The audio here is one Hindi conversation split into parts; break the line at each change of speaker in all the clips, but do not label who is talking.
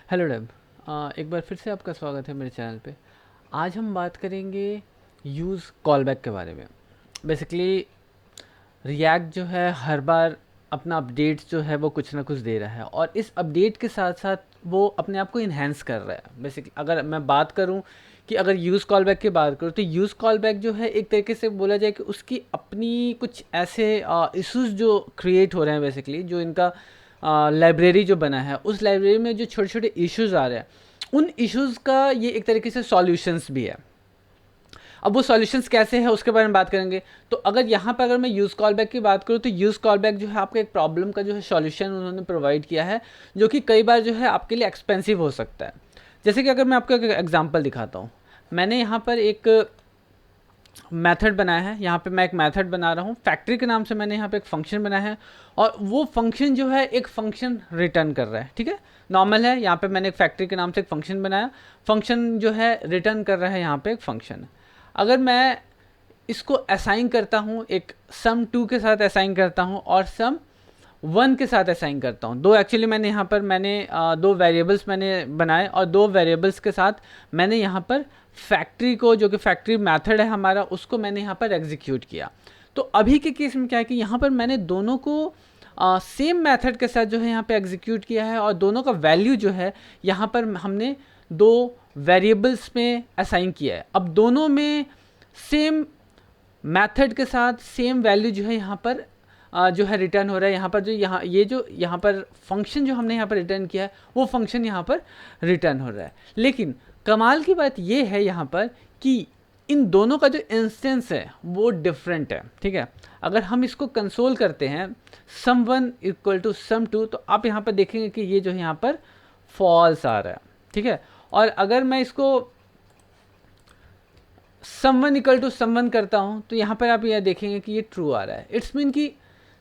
हेलो डेब। एक बार फिर से आपका स्वागत है मेरे चैनल पे। आज हम बात करेंगे यूज़ कॉलबैक के बारे में। बेसिकली रिएक्ट जो है हर बार अपना अपडेट्स जो है वो कुछ ना कुछ दे रहा है, और इस अपडेट के साथ साथ वो अपने आप को इन्हेंस कर रहा है। बेसिकली अगर मैं बात करूं कि अगर यूज़ कॉलबैक की बात करूं तो यूज़ कॉलबैक जो है एक तरीके से बोला जाए कि उसकी अपनी कुछ ऐसे इश्यूज जो क्रिएट हो रहे हैं, बेसिकली जो इनका लाइब्रेरी जो बना है उस लाइब्रेरी में जो छोटे छोटे इश्यूज आ रहे हैं, उन इश्यूज का ये एक तरीके से सॉल्यूशंस भी है। अब वो सॉल्यूशंस कैसे हैं उसके बारे में बात करेंगे। तो अगर यहाँ पर अगर मैं यूज़ कॉलबैक की बात करूँ तो यूज़ कॉलबैक जो है आपका एक प्रॉब्लम का जो है सॉल्यूशन उन्होंने प्रोवाइड किया है, जो कि कई बार जो है आपके लिए एक्सपेंसिव हो सकता है। जैसे कि अगर मैं आपको एक एग्जांपल दिखाता हूँ, मैंने यहाँ पर एक मेथड बनाया है। यहाँ पे मैं एक मेथड बना रहा हूँ, फैक्ट्री के नाम से मैंने यहाँ पे एक फंक्शन बनाया है, और वो फंक्शन जो है एक फंक्शन रिटर्न कर रहा है। ठीक है, नॉर्मल है। यहाँ पे मैंने एक फैक्ट्री के नाम से एक फंक्शन बनाया, फंक्शन जो है रिटर्न कर रहा है यहाँ पे एक फंक्शन। अगर मैं इसको असाइन करता हूँ, एक सम 2 के साथ असाइन करता हूँ और सम 1 के साथ असाइन करता हूँ, दो एक्चुअली मैंने यहाँ पर दो वेरिएबल्स मैंने बनाए, और दो वेरिएबल्स के साथ मैंने यहाँ पर फैक्ट्री को, जो कि फैक्ट्री मेथड है हमारा, उसको मैंने यहाँ पर एग्जीक्यूट किया। तो अभी के केस में क्या है कि यहाँ पर मैंने दोनों को सेम मेथड के साथ जो है यहाँ पे एग्जीक्यूट किया है, और दोनों का वैल्यू जो है यहाँ पर हमने दो वेरिएबल्स में असाइन किया है। अब दोनों में सेम मेथड के साथ सेम वैल्यू जो है यहाँ पर जो है रिटर्न हो रहा है। यहाँ पर जो यहाँ पर फंक्शन जो हमने यहाँ पर रिटर्न किया है वो फंक्शन यहाँ पर रिटर्न हो रहा है। लेकिन कमाल की बात ये है यहाँ पर कि इन दोनों का जो इंस्टेंस है वो डिफरेंट है। ठीक है, अगर हम इसको कंसोल करते हैं सम 1 इक्वल टू सम 2, तो आप यहाँ पर देखेंगे कि ये जो है यहाँ पर फॉल्स आ रहा है। ठीक है, और अगर मैं इसको सम 1 इक्वल टू सम 1 करता हूँ तो यहाँ पर आप यह देखेंगे कि ये ट्रू आ रहा है। इट्स मीन कि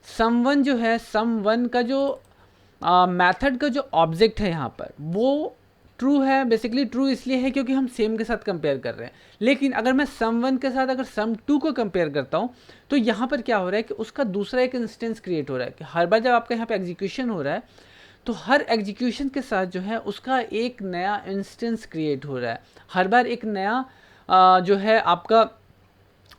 सम 1 जो है, सम 1 का जो मेथड का जो ऑब्जेक्ट है यहाँ पर वो ट्रू है। बेसिकली ट्रू इसलिए है क्योंकि हम सेम के साथ कंपेयर कर रहे हैं। लेकिन अगर मैं सम 1 के साथ अगर सम 2 को कंपेयर करता हूँ तो यहाँ पर क्या हो रहा है कि उसका दूसरा एक इंस्टेंस क्रिएट हो रहा है कि हर बार जब आपका यहाँ पे एग्जीक्यूशन हो रहा है तो हर एग्जीक्यूशन के साथ जो है उसका एक नया इंस्टेंस क्रिएट हो रहा है। हर बार एक नया जो है आपका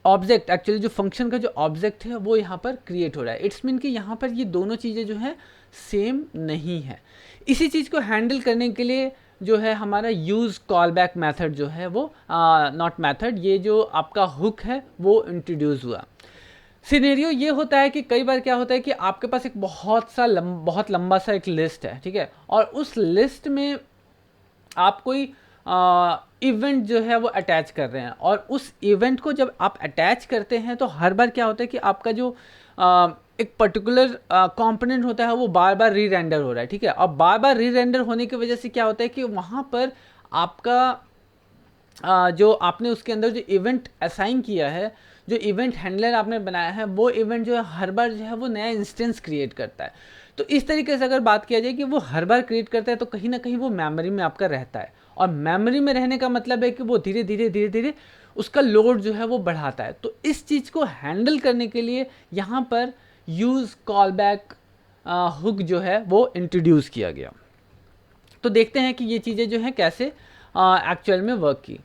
ऑब्जेक्ट, एक्चुअली जो फंक्शन का जो ऑब्जेक्ट है वो यहाँ पर क्रिएट हो रहा है। इट्स मीन कि यहाँ पर ये दोनों चीज़ें जो है सेम नहीं है। इसी चीज़ को हैंडल करने के लिए जो है हमारा यूज़ कॉलबैक मेथड जो है वो नॉट मेथड, ये जो आपका हुक है वो इंट्रोड्यूस हुआ। सिनेरियो ये होता है कि कई बार क्या होता है कि आपके पास एक बहुत लंबा सा एक लिस्ट है। ठीक है, और उस लिस्ट में आप कोई इवेंट जो है वो अटैच कर रहे हैं, और उस इवेंट को जब आप अटैच करते हैं तो हर बार क्या होता है कि आपका जो एक पर्टिकुलर कंपोनेंट होता है वो बार बार री रेंडर हो रहा है। ठीक है, और बार बार री रेंडर होने की वजह से क्या होता है कि वहाँ पर आपका जो आपने उसके अंदर जो इवेंट असाइन किया है, जो इवेंट हैंडलर आपने बनाया है, वो इवेंट जो है हर बार जो है वो नया इंस्टेंस क्रिएट करता है। तो इस तरीके से अगर बात किया जाए कि वो हर बार क्रिएट करता है तो कहीं ना कहीं वो मेमोरी में आपका रहता है, और मेमोरी में रहने का मतलब है कि वो धीरे धीरे उसका लोड जो है वो बढ़ाता है। तो इस चीज़ को हैंडल करने के लिए यहाँ पर यूज़ कॉलबैक हुक जो है वो इंट्रोड्यूस किया गया। तो देखते हैं कि ये चीज़ें जो हैं कैसे एक्चुअल में वर्क की।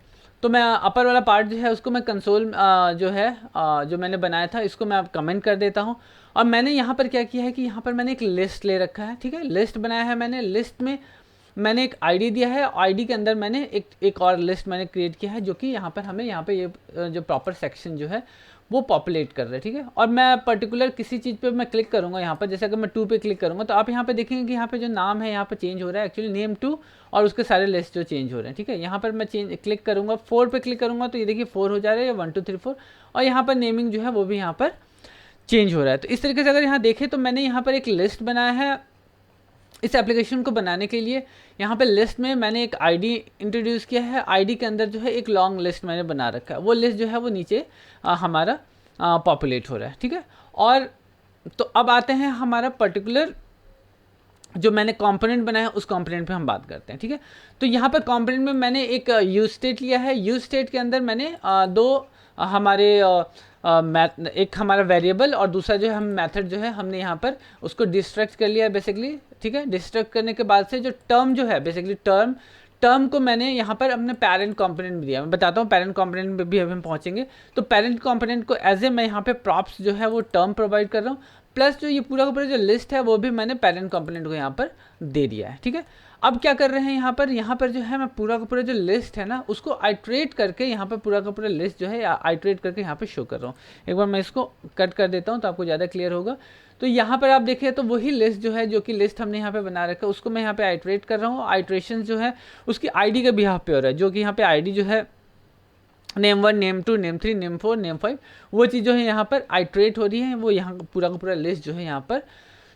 तो मैं अपर वाला पार्ट जो है उसको मैं कंसोल जो है जो मैंने बनाया था इसको मैं अब कमेंट कर देता हूँ। और मैंने यहाँ पर क्या किया है कि यहाँ पर मैंने एक लिस्ट ले रखा है। ठीक है, लिस्ट बनाया है मैंने, लिस्ट में मैंने एक आईडी दिया है, आईडी के अंदर मैंने एक और लिस्ट मैंने क्रिएट किया है जो कि यहाँ पर हमें यहाँ पे ये जो प्रॉपर सेक्शन जो है वो पॉपुलेट कर रहा है। ठीक है, और मैं पर्टिकुलर किसी चीज़ पे मैं क्लिक करूँगा यहाँ पर, जैसे अगर मैं 2 पे क्लिक करूँगा तो आप यहाँ पे देखेंगे कि यहाँ पे जो नाम है यहाँ पे चेंज हो रहा है, एक्चुअली नेम 2, और उसके सारे लिस्ट जो चेंज हो रहे हैं। ठीक है, यहाँ पर मैं क्लिक करूँगा, 4 पे क्लिक करूँगा तो ये देखिए 4 हो जा रहा है, 1 2 3 4, और यहाँ पर नेमिंग जो है वो भी यहाँ पर चेंज हो रहा है। तो इस तरीके से अगर यहाँ देखें तो मैंने यहाँ पर एक लिस्ट बनाया है। इस एप्लीकेशन को बनाने के लिए यहाँ पे लिस्ट में मैंने एक आईडी इंट्रोड्यूस किया है, आईडी के अंदर जो है एक लॉन्ग लिस्ट मैंने बना रखा है, वो लिस्ट जो है वो नीचे हमारा पॉपुलेट हो रहा है। ठीक है, और तो अब आते हैं हमारा पर्टिकुलर जो मैंने कंपोनेंट बनाया उस कंपोनेंट पे हम बात करते हैं। ठीक है, तो यहाँ पर कंपोनेंट में मैंने एक यूज स्टेट लिया है। यूज स्टेट के अंदर मैंने दो हमारे एक हमारा वेरिएबल और दूसरा जो है हम मेथड जो है हमने यहाँ पर उसको डिस्ट्रैक्ट कर लिया है बेसिकली ठीक है। डिस्ट्रक्ट करने के बाद से जो टर्म जो है बेसिकली टर्म को मैंने यहाँ पर अपने पेरेंट कंपोनेंट में दिया। मैं बताता हूँ पेरेंट कंपोनेंट में भी अभी हम पहुँचेंगे। तो पेरेंट कंपोनेंट को एज ए मैं यहाँ पे प्रॉप्स जो है वो टर्म प्रोवाइड कर रहा हूँ, प्लस जो ये पूरा का पूरा जो लिस्ट है वो भी मैंने पेरेंट कंपोनेंट को यहाँ पर दे दिया है, ठीक है। अब क्या कर रहे हैं यहाँ पर जो है मैं पूरा का पूरा जो लिस्ट है ना उसको आइट्रेट करके यहाँ पर पूरा का पूरा लिस्ट जो है आइट्रेट करके यहाँ पे शो कर रहा हूँ। एक बार मैं इसको कट कर देता हूँ तो आपको ज़्यादा क्लियर होगा। तो यहाँ पर आप देखिए तो वही लिस्ट जो है जो कि लिस्ट हमने यहाँ पे बना रखा है उसको मैं यहाँ पे आइट्रेट कर रहा हूँ। आइट्रेशन जो है उसकी आईडी के बिहाफ पे हो रहा है, जो कि यहाँ पे आईडी जो है name 1, name 2, name 3, name 4, name 5 वो चीज़ जो है यहाँ पर आइट्रेट हो रही है, वो यहाँ पूरा का पूरा लिस्ट जो है यहाँ पर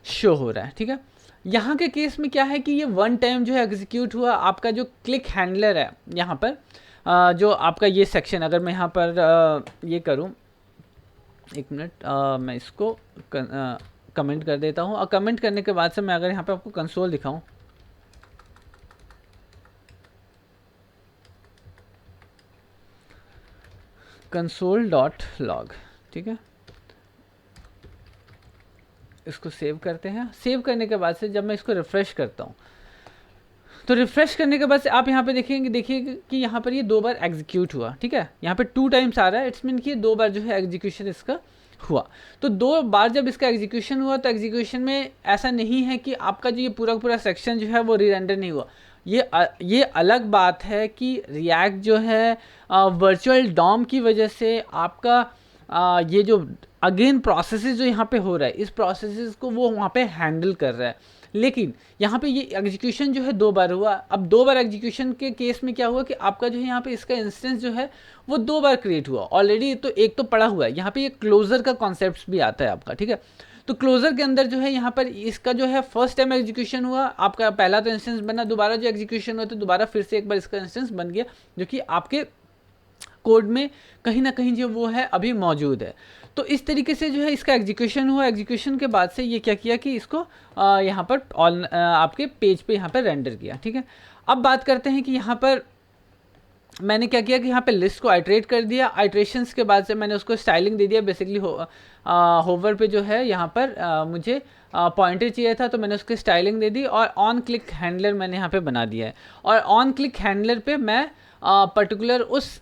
शो हो रहा है, ठीक है। यहाँ के केस में क्या है कि ये वन टाइम जो है एग्जीक्यूट हुआ। आपका जो क्लिक हैंडलर है यहाँ पर जो आपका ये सेक्शन, अगर मैं यहाँ पर ये करूँ, एक मिनट मैं इसको कमेंट कर देता हूँ। और कमेंट करने के बाद से मैं अगर यहाँ पे आपको कंसोल दिखाऊँ, console.log, ठीक है। इसको सेव करते हैं। सेव करने के बाद से जब मैं इसको रिफ़्रेश करता हूँ तो रिफ़्रेश करने के बाद से आप यहाँ पे देखिए कि यहाँ पर ये 2 बार एग्जीक्यूट हुआ, ठीक है। यहाँ पे 2 टाइम्स आ रहा है, इट्स मीन कि 2 बार जो है एग्जीक्यूशन इसका हुआ। तो 2 बार जब इसका एग्जीक्यूशन हुआ तो एग्जीक्यूशन में ऐसा नहीं है कि आपका जो ये पूरा पूरा सेक्शन जो है वो रीरेंडर नहीं हुआ। ये अलग बात है कि रिएक्ट जो है वर्चुअल डॉम की वजह से आपका ये जो अगेन प्रोसेसेस जो यहाँ पे हो रहा है इस प्रोसेसेस को वो वहाँ पे हैंडल कर रहा है। लेकिन यहाँ पे ये एग्जीक्यूशन जो है 2 बार हुआ। अब 2 बार एग्जीक्यूशन के केस में क्या हुआ कि आपका जो है यहाँ पे इसका इंस्टेंस जो है वो 2 बार क्रिएट हुआ ऑलरेडी। तो एक तो पड़ा हुआ है, यहाँ पे ये क्लोजर का कॉन्सेप्ट भी आता है आपका, ठीक है। तो क्लोजर के अंदर जो है यहाँ पर इसका जो है फर्स्ट टाइम एग्जीक्यूशन हुआ, आपका पहला तो इंस्टेंस बना, दोबारा जो एग्जीक्यूशन हुआ तो दोबारा फिर से एक बार इसका इंस्टेंस बन गया, जो कि आपके कोड में कहीं ना कहीं जो वो है अभी मौजूद है। तो इस तरीके से जो है इसका एग्जीक्यूशन हुआ। एग्जीक्यूशन के बाद से ये क्या किया कि इसको यहाँ पर आपके पेज पे यहाँ पर रेंडर किया, ठीक है। अब बात करते हैं कि यहाँ पर मैंने क्या किया कि यहाँ पे लिस्ट को आइट्रेट कर दिया। आइट्रेशंस के बाद से मैंने उसको स्टाइलिंग दे दिया। बेसिकली होवर पे जो है यहाँ पर मुझे पॉइंटर चाहिए था तो मैंने उसकी स्टाइलिंग दे दी और ऑन क्लिक हैंडलर मैंने यहाँ पे बना दिया है। और ऑन क्लिक हैंडलर पे मैं पर्टिकुलर उस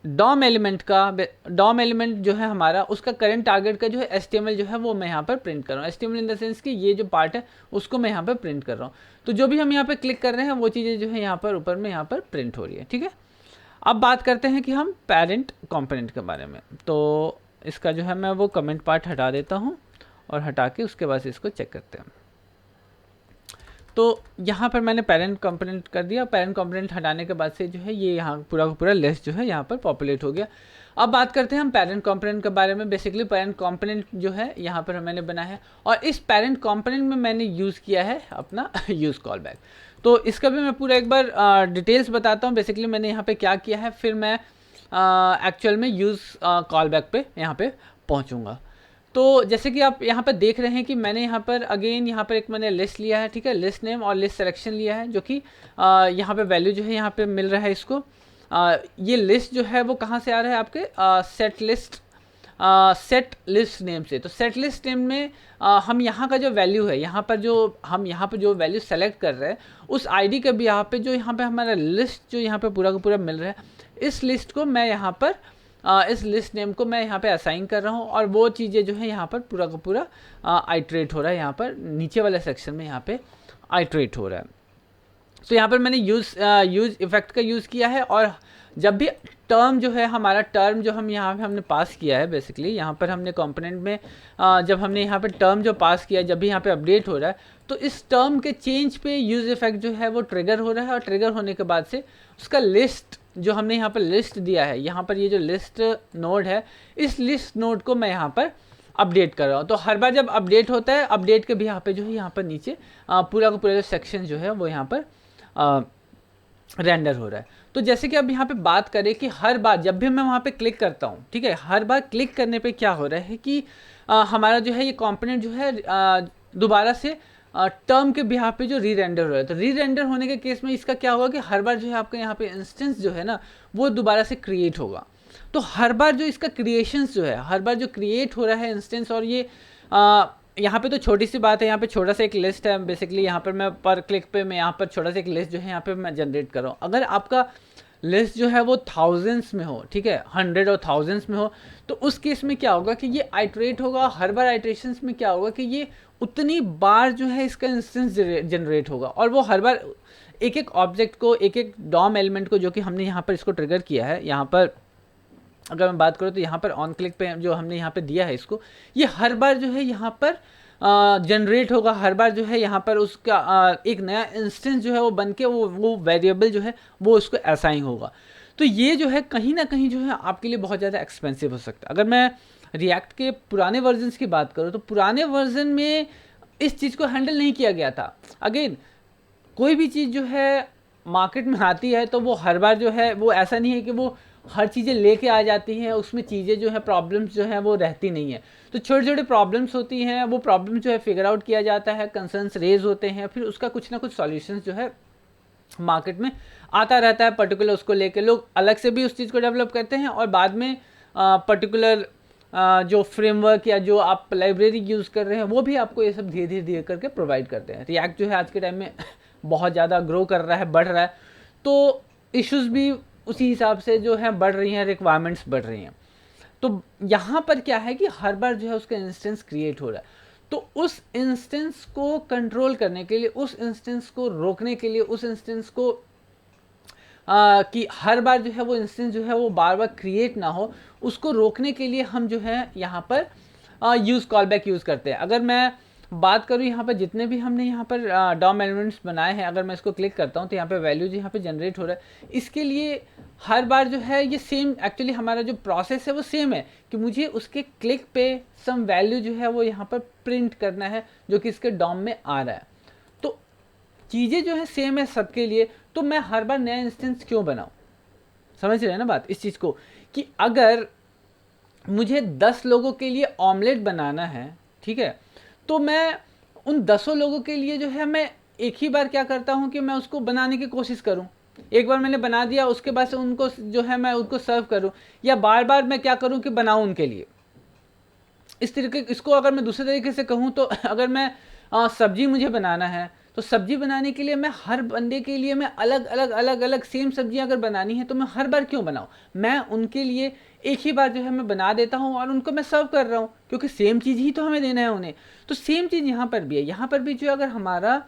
डॉम एलिमेंट जो है हमारा उसका करंट टारगेट का जो है HTML जो है वो मैं यहाँ पर प्रिंट कर रहा हूँ। HTML इन द सेंस कि ये जो पार्ट है उसको मैं यहाँ पर प्रिंट कर रहा हूँ। तो जो भी हम यहाँ पे क्लिक कर रहे हैं वो चीज़ें जो है यहाँ पर ऊपर में यहाँ पर प्रिंट हो रही है, ठीक है। अब बात करते हैं कि हम पेरेंट कंपोनेंट के बारे में। तो इसका जो है मैं वो कमेंट पार्ट हटा देता हूँ और हटा के उसके बाद इसको चेक करते हैं। तो यहाँ पर मैंने पेरेंट कंपोनेंट कर दिया। पेरेंट कंपोनेंट हटाने के बाद से जो है ये यहाँ पूरा का पूरा लिस्ट जो है यहाँ पर पॉपुलेट हो गया। अब बात करते हैं हम पेरेंट कंपोनेंट के बारे में। बेसिकली पेरेंट कंपोनेंट जो है यहाँ पर मैंने बनाया है और इस पेरेंट कंपोनेंट में मैंने यूज़ किया है अपना यूज़ कॉल बैक। तो इसका भी मैं पूरा एक बार डिटेल्स बताता हूँ। बेसिकली मैंने यहाँ पर क्या किया है, फिर मैं एक्चुअल में यूज़ कॉल बैक पे यहाँ पर पहुँचूँगा। तो जैसे कि आप यहाँ पर देख रहे हैं कि मैंने यहाँ पर अगेन यहाँ पर एक मैंने लिस्ट लिया है, ठीक है। लिस्ट नेम और लिस्ट सिलेक्शन लिया है, जो कि यहाँ पे वैल्यू जो है यहाँ पे मिल रहा है इसको। ये लिस्ट जो है वो कहाँ से आ रहा है आपके सेट लिस्ट नेम से। तो सेट लिस्ट नेम में हम यहाँ का जो वैल्यू है यहाँ पर जो वैल्यू सेलेक्ट कर रहे हैं उस आईडी के भी यहाँ पे जो यहाँ पे हमारा लिस्ट जो यहाँ पे पूरा का पूरा मिल रहा है, इस लिस्ट को मैं यहाँ पर इस लिस्ट नेम को मैं यहाँ पे असाइन कर रहा हूँ और वो चीज़ें जो है यहाँ पर पूरा का पूरा आइट्रेट हो रहा है। यहाँ पर नीचे वाले सेक्शन में यहाँ पे आइट्रेट हो रहा है। तो यहाँ पर मैंने यूज़ इफेक्ट का यूज़ किया है। और जब भी टर्म जो है हमारा टर्म जो हम यहाँ पे हमने पास किया है, बेसिकली यहाँ पर हमने कंपोनेंट में जब हमने यहाँ पे टर्म जो पास किया, जब भी यहाँ पे अपडेट हो रहा है तो इस टर्म के चेंज पे यूज़ इफेक्ट जो है वो ट्रिगर हो रहा है। और ट्रिगर होने के बाद से उसका लिस्ट जो हमने यहाँ पर लिस्ट दिया है, यहाँ पर ये जो लिस्ट नोड है, इस लिस्ट नोड को मैं यहाँ पर अपडेट कर रहा हूँ। तो हर बार जब अपडेट होता है, अपडेट के भी यहाँ पे जो है यहाँ पर नीचे पूरा का पूरा जो सेक्शन जो है वो यहाँ पर रेंडर हो रहा है। तो जैसे कि अब यहाँ पे बात करें कि हर बार जब भी मैं वहाँ पे क्लिक करता हूँ, ठीक है, हर बार क्लिक करने पे क्या हो रहा है कि हमारा जो है ये कंपोनेंट जो है दोबारा से टर्म के बिहार पे जो री रेंडर हो रहा है। तो री रेंडर होने के केस में इसका क्या होगा कि हर बार जो है आपका यहाँ पे इंस्टेंस जो है ना वो दोबारा से क्रिएट होगा। तो हर बार जो इसका क्रिएशंस जो है, हर बार जो क्रिएट हो रहा है इंस्टेंस, और ये यहाँ पे तो छोटी सी बात है, यहाँ पे छोटा सा एक लिस्ट है बेसिकली, यहाँ पर मैं पर क्लिक पे मैं यहाँ पर छोटा सा एक लिस्ट जो है यहाँ पे मैं जनरेट कर रहा हूँ। अगर आपका लिस्ट जो है वो थाउजेंड्स में हो, ठीक है, 100 और थाउजेंड्स में हो, तो उस केस में क्या होगा कि ये आइट्रेट होगा, हर बार आइट्रेशंस में क्या होगा कि ये उतनी बार जो है इसका इंस्टेंस जनरेट होगा, और वो हर बार एक एक ऑब्जेक्ट को, एक एक डॉम एलिमेंट को जो कि हमने यहाँ पर इसको ट्रिगर किया है, यहाँ पर अगर मैं बात करूँ तो यहाँ पर ऑन क्लिक पे जो हमने यहाँ पे दिया है इसको, ये हर बार जो है यहाँ पर जनरेट होगा, हर बार जो है यहाँ पर उसका एक नया इंस्टेंस जो है वो बन के वो वेरिएबल जो है वो उसको असाइन होगा। तो ये जो है कहीं ना कहीं जो है आपके लिए बहुत ज़्यादा एक्सपेंसिव हो सकता है। अगर मैं रिएक्ट के पुराने वर्जन्स की बात करूँ तो पुराने वर्जन में इस चीज़ को हैंडल नहीं किया गया था। अगेन, कोई भी चीज़ जो है मार्केट में आती है तो वो हर बार जो है वो ऐसा नहीं है कि वो हर चीज़ें लेके आ जाती हैं, उसमें चीज़ें जो है प्रॉब्लम्स जो है वो रहती नहीं है। तो छोटे छोटे प्रॉब्लम्स होती हैं, वो प्रॉब्लम जो है फिगर आउट किया जाता है, कंसर्न्स रेज होते हैं, फिर उसका कुछ ना कुछ सॉल्यूशंस जो है मार्केट में आता रहता है। पर्टिकुलर उसको लेके लोग अलग से भी उस चीज़ को डेवलप करते हैं, और बाद में पर्टिकुलर जो फ्रेमवर्क या जो आप लाइब्रेरी यूज़ कर रहे हैं वो भी आपको ये सब धीरे धीरे धीरे करके प्रोवाइड करते हैं। रिएक्ट जो है आज के टाइम में बहुत ज़्यादा ग्रो कर रहा है, बढ़ रहा है, तो इश्यूज़ भी उसी हिसाब से जो है बढ़ रही हैं, रिक्वायरमेंट्स बढ़ रही हैं। तो यहाँ पर क्या है कि हर बार जो है उसका इंस्टेंस क्रिएट हो रहा है, तो उस इंस्टेंस को कंट्रोल करने के लिए, उस इंस्टेंस को रोकने के लिए, उस इंस्टेंस को कि हर बार जो है वो इंस्टेंस जो है वो बार बार क्रिएट ना हो, उसको रोकने के लिए हम जो है यहाँ पर यूज़ कॉलबैक यूज़ करते हैं। अगर मैं बात करूँ यहाँ पर जितने भी हमने यहाँ पर डॉम एलिमेंट्स बनाए हैं, अगर मैं इसको क्लिक करता हूँ तो यहाँ पे वैल्यू जो यहाँ पे जनरेट हो रहा है, इसके लिए हर बार जो है ये सेम, एक्चुअली हमारा जो प्रोसेस है वो सेम है कि मुझे उसके क्लिक पे सम वैल्यू जो है वो यहाँ पर प्रिंट करना है जो कि इसके डॉम में आ रहा है। तो चीज़ें जो है सेम है सबके लिए, तो मैं हर बार नया इंस्टेंस क्यों बनाऊँ? समझ रहे हैं ना बात इस चीज़ को, कि अगर मुझे 10 लोगों के लिए ऑमलेट बनाना है, ठीक है, तो मैं उन 10 लोगों के लिए जो है मैं एक ही बार क्या करता हूँ कि मैं उसको बनाने की कोशिश करूँ। एक बार मैंने बना दिया, उसके बाद से उनको जो है मैं उनको सर्व करूँ, या बार बार मैं क्या करूँ कि बनाऊँ उनके लिए। इस तरीके, इसको अगर मैं दूसरे तरीके से कहूँ तो अगर मैं सब्जी मुझे बनाना है, तो सब्जी बनाने के लिए मैं हर बंदे के लिए मैं अलग अलग सेम सब्जियां अगर बनानी है तो मैं हर बार क्यों बनाऊं? मैं उनके लिए एक ही बार जो है मैं बना देता हूं और उनको मैं सर्व कर रहा हूं, क्योंकि सेम चीज़ ही तो हमें देना है उन्हें। तो सेम चीज़ यहाँ पर भी है। यहाँ पर भी जो अगर हमारा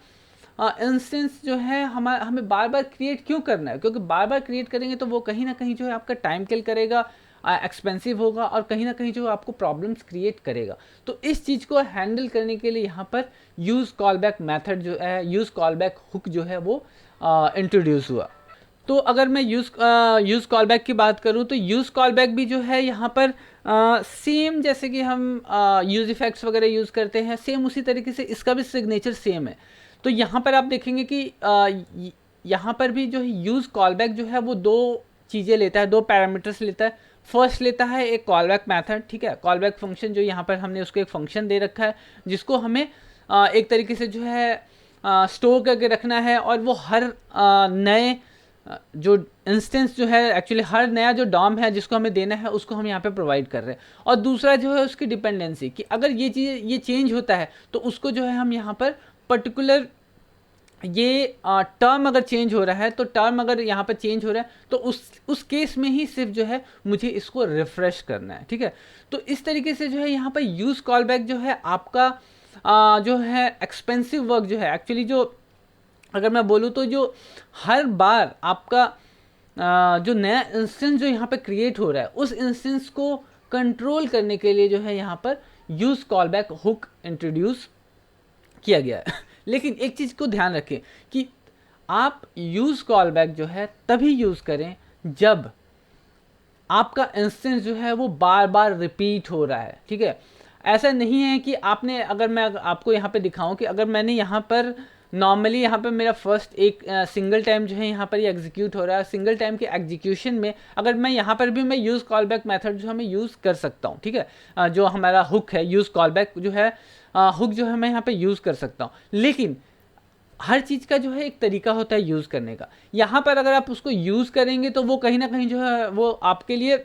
इंस्टेंस जो है हमें बार बार क्रिएट क्यों करना है, क्योंकि बार बार क्रिएट करेंगे तो वो कहीं ना कहीं जो है आपका टाइम किल करेगा, एक्सपेंसिव होगा, और कहीं ना कहीं जो आपको प्रॉब्लम्स क्रिएट करेगा। तो इस चीज़ को हैंडल करने के लिए यहाँ पर यूज़ कॉलबैक मेथड जो है, यूज़ कॉलबैक हुक जो है वो इंट्रोड्यूस हुआ। तो अगर मैं यूज़ कॉलबैक की बात करूँ तो यूज़ कॉलबैक भी जो है यहाँ पर सेम जैसे कि हम यूज़ इफेक्ट्स वगैरह यूज़ करते हैं, सेम उसी तरीके से इसका भी सिग्नेचर सेम है। तो यहाँ पर आप देखेंगे कि यहाँ पर भी जो है यूज़ कॉलबैक जो है वो दो चीज़ें लेता है, दो पैरामीटर्स लेता है। फर्स्ट लेता है एक कॉलबैक मेथड, ठीक है, कॉलबैक फंक्शन, जो यहाँ पर हमने उसको एक फंक्शन दे रखा है जिसको हमें एक तरीके से जो है स्टोर करके रखना है, और वो हर नए जो इंस्टेंस जो है, एक्चुअली हर नया जो डॉम है जिसको हमें देना है उसको हम यहाँ पे प्रोवाइड कर रहे हैं। और दूसरा जो है उसकी डिपेंडेंसी, कि अगर ये चीज़ ये चेंज होता है तो उसको जो है हम यहाँ पर पर्टिकुलर ये टर्म अगर चेंज हो रहा है, तो टर्म अगर यहाँ पर चेंज हो रहा है तो उस केस में ही सिर्फ जो है मुझे इसको रिफ्रेश करना है, ठीक है। तो इस तरीके से जो है यहाँ पर यूज़ कॉलबैक जो है आपका जो है एक्सपेंसिव वर्क जो है, एक्चुअली जो अगर मैं बोलूँ तो जो हर बार आपका जो नया इंस्टेंस जो यहाँ पे क्रिएट हो रहा है उस इंस्टेंस को कंट्रोल करने के लिए जो है यहाँ पर यूज़ कॉलबैक हुक इंट्रोड्यूस किया गया है। लेकिन एक चीज़ को ध्यान रखें कि आप यूज़ कॉलबैक जो है तभी यूज़ करें जब आपका इंस्टेंस जो है वो बार बार रिपीट हो रहा है, ठीक है। ऐसा नहीं है कि आपने, अगर मैं आपको यहाँ पे दिखाऊं कि अगर मैंने यहाँ पर नॉर्मली यहाँ पे मेरा फर्स्ट एक सिंगल टाइम जो है यहाँ पर ये एग्जीक्यूट हो रहा है, सिंगल टाइम के एग्जीक्यूशन में अगर मैं यहाँ पर भी मैं यूज़ कॉलबैक मेथड जो है मैं यूज़ कर सकता हूँ, ठीक है। जो हमारा हुक है, यूज़ कॉलबैक जो है हुक जो है मैं यहाँ पे यूज़ कर सकता हूँ। लेकिन हर चीज़ का जो है एक तरीका होता है यूज़ करने का। यहाँ पर अगर आप उसको यूज़ करेंगे तो वो कहीं ना कहीं जो है वो आपके लिए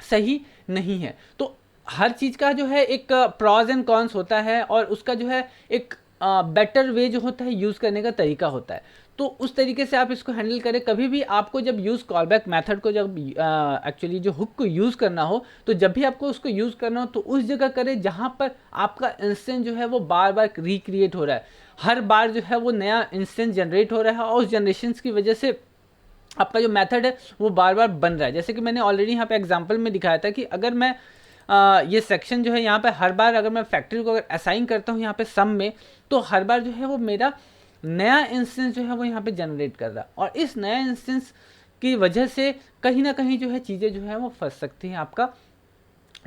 सही नहीं है। तो हर चीज़ का जो है एक प्रॉज एंड कॉन्स होता है, और उसका जो है एक बेटर वे जो होता है यूज़ करने का तरीका होता है। तो उस तरीके से आप इसको हैंडल करें। कभी भी आपको जब यूज़ कॉल बैक मैथड को, जब एक्चुअली जो हुक को यूज़ करना हो, तो जब भी आपको उसको यूज़ करना हो तो उस जगह करें जहाँ पर आपका इंस्टेंस जो है वो बार बार रिक्रिएट हो रहा है, हर बार जो है वो नया इंस्टेंस जनरेट हो रहा है, और उस जनरेशन की वजह से आपका जो मेथड है वो बार बार बन रहा है। जैसे कि मैंने ऑलरेडी यहाँ पे एग्जांपल में दिखाया था कि अगर मैं ये सेक्शन जो है यहाँ पे हर बार अगर मैं फैक्ट्री को अगर असाइन करता हूँ यहाँ पे सम में, तो हर बार जो है वो मेरा नया इंस्टेंस जो है वो यहाँ पे जनरेट कर रहा है, और इस नया इंस्टेंस की वजह से कहीं ना कहीं जो है चीज़ें जो है वो फंस सकती हैं। आपका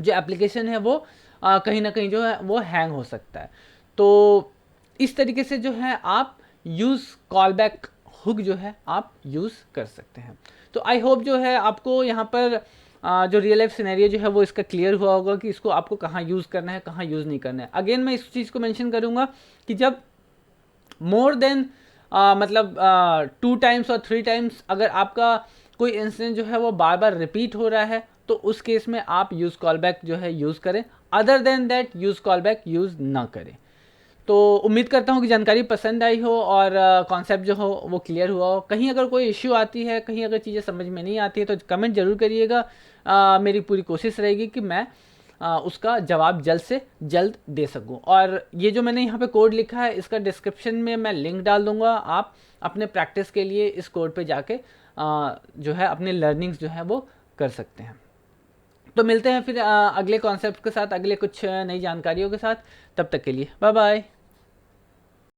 जो एप्लीकेशन है वो कहीं ना कहीं जो है वो हैंग हो सकता है। तो इस तरीके से जो है आप यूज़ कॉल बैक हुक जो है आप यूज़ कर सकते हैं। तो आई होप जो है आपको यहाँ पर जो रियल लाइफ सिनेरियो जो है वो इसका क्लियर हुआ होगा कि इसको आपको कहाँ यूज़ करना है, कहाँ यूज़ नहीं करना है। अगेन मैं इस चीज़ को मेंशन करूँगा कि जब मोर देन मतलब 2 टाइम्स और 3 टाइम्स अगर आपका कोई इंसिडेंट जो है वो बार बार रिपीट हो रहा है, तो उस केस में आप यूज़ कॉल बैक जो है यूज़ करें। Other than that use call back use ना करें। तो उम्मीद करता हूँ कि जानकारी पसंद आई हो और कॉन्सेप्ट जो हो वो क्लियर हुआ हो। कहीं अगर कोई इश्यू आती है, कहीं अगर चीज़ें समझ में नहीं आती है, तो कमेंट ज़रूर करिएगा। मेरी पूरी कोशिश रहेगी कि मैं उसका जवाब जल्द से जल्द दे सकूं। और ये जो मैंने यहाँ पे कोड लिखा है, इसका डिस्क्रिप्शन में मैं लिंक डाल दूँगा। आप अपने प्रैक्टिस के लिए इस कोड पे जाके जो है अपने लर्निंग्स जो है वो कर सकते हैं। तो मिलते हैं फिर अगले कॉन्सेप्ट के साथ, अगले कुछ नई जानकारियों के साथ। तब तक के लिए बाय बाय।